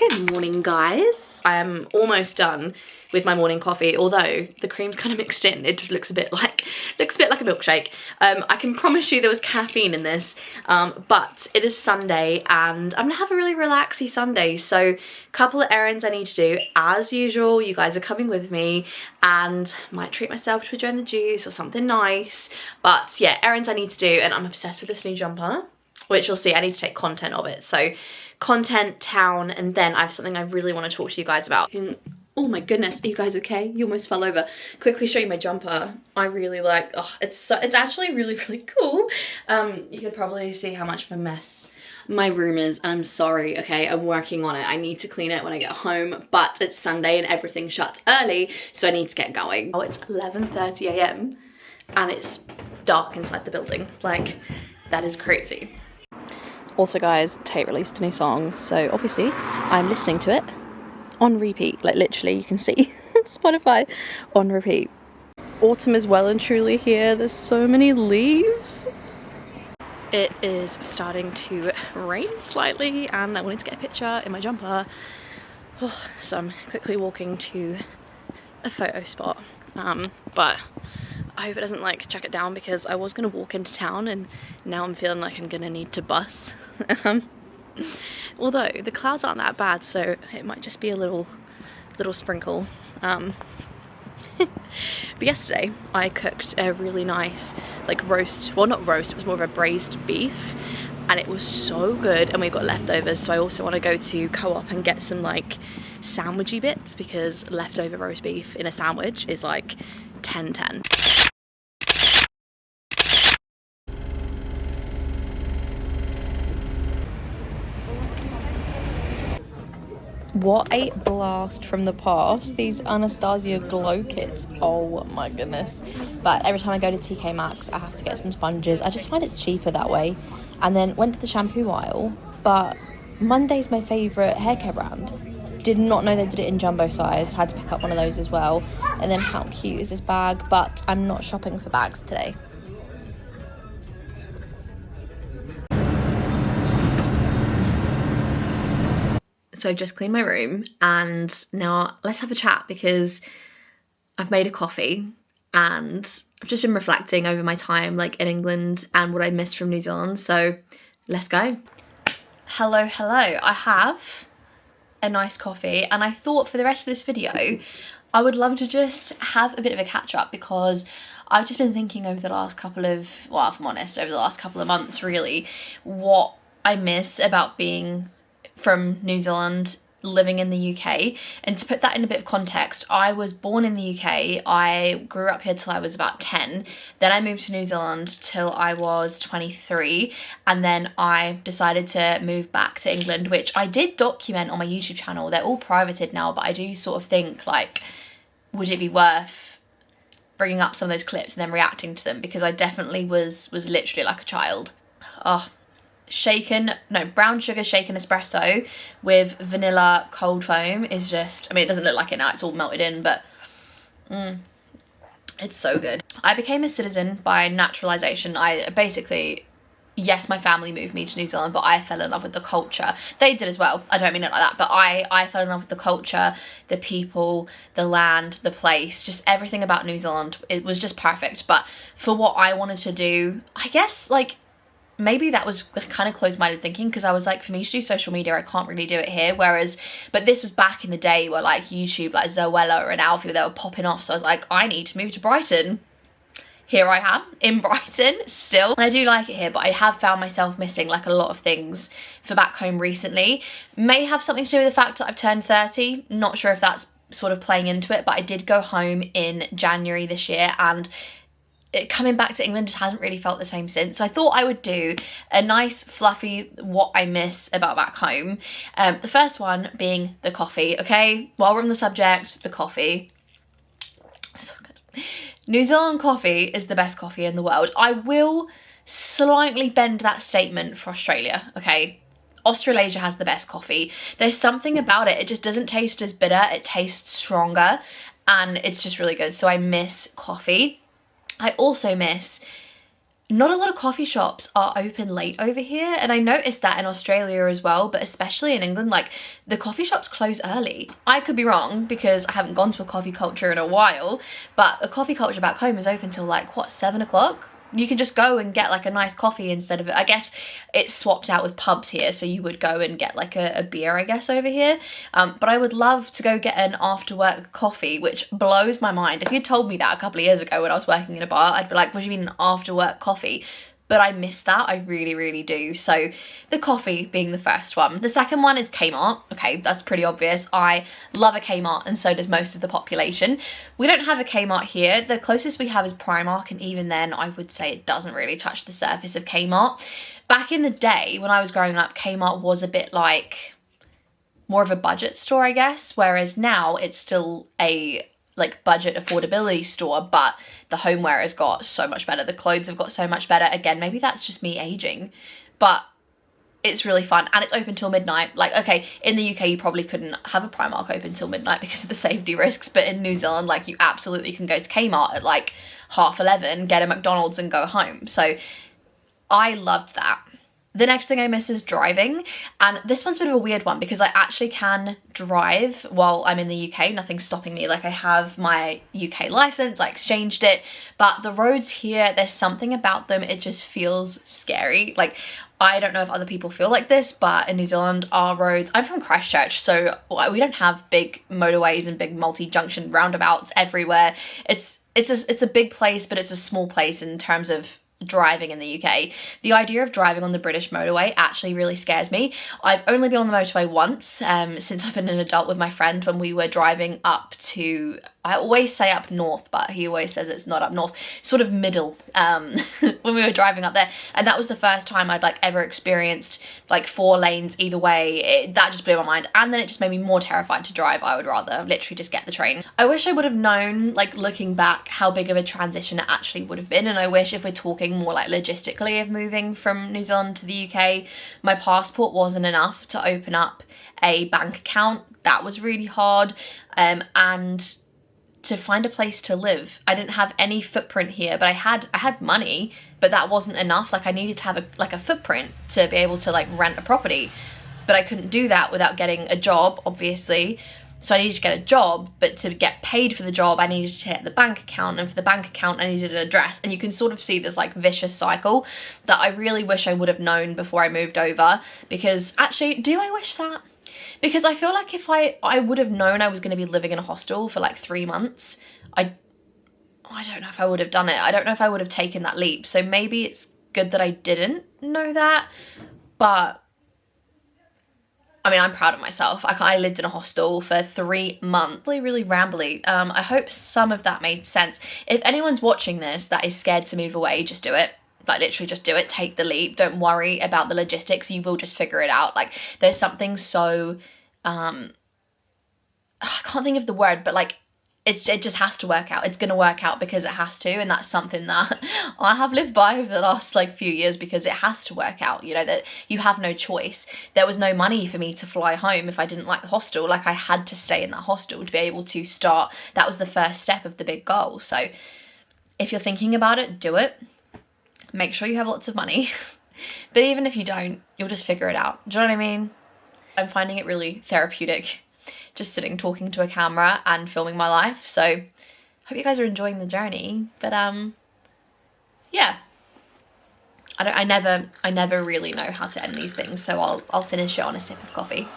Good morning, guys. I am almost done with my morning coffee, although the cream's kind of mixed in. It just looks a bit like a milkshake. I can promise you there was caffeine in this, but it is Sunday and I'm gonna have a really relaxy Sunday. So a couple of errands I need to do. As usual, you guys are coming with me and might treat myself to a Joe and the Juice or something nice. But yeah, errands I need to do, and I'm obsessed with this new jumper, which you'll see. I need to take content of it. So content, town, and then I have something I really want to talk to you guys about. Oh my goodness, are you guys okay? You almost fell over. Quickly show you my jumper. I really like, oh, it's actually really, really cool. You could probably see how much of a mess my room is, and I'm sorry, okay? I'm working on it. I need to clean it when I get home, but it's Sunday and everything shuts early, so I need to get going. Oh, it's 11:30 a.m. and it's dark inside the building. Like, that is crazy. Also guys, Tate released a new song, so obviously I'm listening to it on repeat, like literally you can see Spotify on repeat. Autumn is well and truly here. There's so many leaves. It is starting to rain slightly and I wanted to get a picture in my jumper. So I'm quickly walking to a photo spot, but I hope it doesn't like chuck it down because I was gonna walk into town and now I'm feeling like I'm gonna need to bus. Although the clouds aren't that bad, so it might just be a little sprinkle. But yesterday I cooked a really nice like roast, well not roast, it was more of a braised beef, and it was so good, and we got leftovers, so I also want to go to Co-op and get some like sandwichy bits because leftover roast beef in a sandwich is like 10/10. What a blast from the past, these Anastasia glow kits, oh my goodness. But every time I go to TK Maxx I have to get some sponges. I just find it's cheaper that way. And then went to the shampoo aisle, but Monday's my favourite hair care brand. Did not know they did it in jumbo size, had to pick up one of those as well. And then how cute is this bag, but I'm not shopping for bags today. So I've just cleaned my room and now let's have a chat because I've made a coffee and I've just been reflecting over my time like in England and what I missed from New Zealand, so let's go. Hello. I have a nice coffee and I thought for the rest of this video I would love to just have a bit of a catch up because I've just been thinking over the last couple of, well if I'm honest, over the last couple of months really, what I miss about being from New Zealand, living in the UK. And to put that in a bit of context, I was born in the UK, I grew up here till I was about 10, then I moved to New Zealand till I was 23, and then I decided to move back to England, which I did document on my YouTube channel. They're all privated now, but I do sort of think like, would it be worth bringing up some of those clips and then reacting to them, because I definitely was literally like a child. Oh, brown sugar shaken espresso with vanilla cold foam is just, I mean it doesn't look like it now, it's all melted in, but it's so good. I became a citizen by naturalization. I basically, yes, my family moved me to New Zealand, but I fell in love with the culture. They did as well, I don't mean it like that, but I fell in love with the culture, the people, the land, the place, just everything about New Zealand. It was just perfect. But for what I wanted to do, I guess like maybe that was kind of closed-minded thinking, because I was like, for me to do social media I can't really do it here, but this was back in the day where like YouTube, like Zoella and Alfie, they were popping off, so I was like, I need to move to Brighton. Here I am in Brighton still, and I do like it here, but I have found myself missing like a lot of things for back home recently. May have something to do with the fact that I've turned 30, not sure if that's sort of playing into it, but I did go home in January this year, and coming back to England just hasn't really felt the same since. So I thought I would do a nice fluffy what I miss about back home. The first one being the coffee, okay? While we're on the subject, the coffee. So good. New Zealand coffee is the best coffee in the world. I will slightly bend that statement for Australia, okay? Australasia has the best coffee. There's something about it, it just doesn't taste as bitter, it tastes stronger, and it's just really good. So I miss coffee. I also miss not a lot of coffee shops are open late over here, and I noticed that in Australia as well, but especially in England, like the coffee shops close early. I could be wrong because I haven't gone to a coffee culture in a while, but a coffee culture back home is open till like, what, 7 o'clock? You can just go and get like a nice coffee instead of, I guess it's swapped out with pubs here, so you would go and get like a beer, I guess, over here. But I would love to go get an after work coffee, which blows my mind. If you'd told me that a couple of years ago when I was working in a bar, I'd be like, what do you mean an after work coffee? But I miss that, I really, really do. So the coffee being the first one. The second one is Kmart. Okay, that's pretty obvious. I love a Kmart, and so does most of the population. We don't have a Kmart here. The closest we have is Primark, and even then I would say it doesn't really touch the surface of Kmart. Back in the day when I was growing up, Kmart was a bit like more of a budget store, I guess, whereas now it's still a like budget affordability store, but the homeware has got so much better. The clothes have got so much better. Again, maybe that's just me aging, but it's really fun, and it's open till midnight. Like, okay, in the UK you probably couldn't have a Primark open till midnight because of the safety risks, but in New Zealand, like, you absolutely can go to Kmart at like 11:30, get a McDonald's and go home. So I loved that. The next thing I miss is driving, and this one's a bit of a weird one because I actually can drive while I'm in the UK, nothing's stopping me. Like, I have my UK license, I exchanged it, but the roads here, there's something about them, it just feels scary. Like, I don't know if other people feel like this, but in New Zealand, our roads, I'm from Christchurch, so we don't have big motorways and big multi-junction roundabouts everywhere. It's a big place, but it's a small place in terms of driving in the UK. The idea of driving on the British motorway actually really scares me. I've only been on the motorway once since I've been an adult with my friend when we were driving up to, I always say up north, but he always says it's not up north, sort of middle, when we were driving up there, and that was the first time I'd like ever experienced like 4 lanes either way. That just blew my mind, and then it just made me more terrified to drive. I would rather literally just get the train. I wish I would have known, like looking back, how big of a transition it actually would have been, and I wish, if we're talking more like logistically of moving from New Zealand to the UK, my passport wasn't enough to open up a bank account. That was really hard, and to find a place to live. I didn't have any footprint here, but I had money, but that wasn't enough. Like, I needed to have a footprint to be able to like rent a property, but I couldn't do that without getting a job, obviously. So I needed to get a job, but to get paid for the job, I needed to get the bank account, and for the bank account, I needed an address. And you can sort of see this like vicious cycle that I really wish I would have known before I moved over. Because actually, do I wish that? Because I feel like if I would have known I was going to be living in a hostel for like 3 months, I don't know if I would have done it. I don't know if I would have taken that leap. So maybe it's good that I didn't know that, but I mean, I'm proud of myself. I lived in a hostel for 3 months. Really rambly. I hope some of that made sense. If anyone's watching this that is scared to move away, just do it. Like, literally just do it. Take the leap. Don't worry about the logistics. You will just figure it out. Like, there's something so, I can't think of the word, but like, it just has to work out. It's going to work out because it has to, and that's something that I have lived by over the last like few years, because it has to work out, you know, that you have no choice. There was no money for me to fly home if I didn't like the hostel. Like, I had to stay in that hostel to be able to start. That was the first step of the big goal. So if you're thinking about it, do it. Make sure you have lots of money. But even if you don't, you'll just figure it out. Do you know what I mean? I'm finding it really therapeutic just sitting talking to a camera and filming my life. So hope you guys are enjoying the journey. But yeah, I never really know how to end these things, so I'll finish it on a sip of coffee.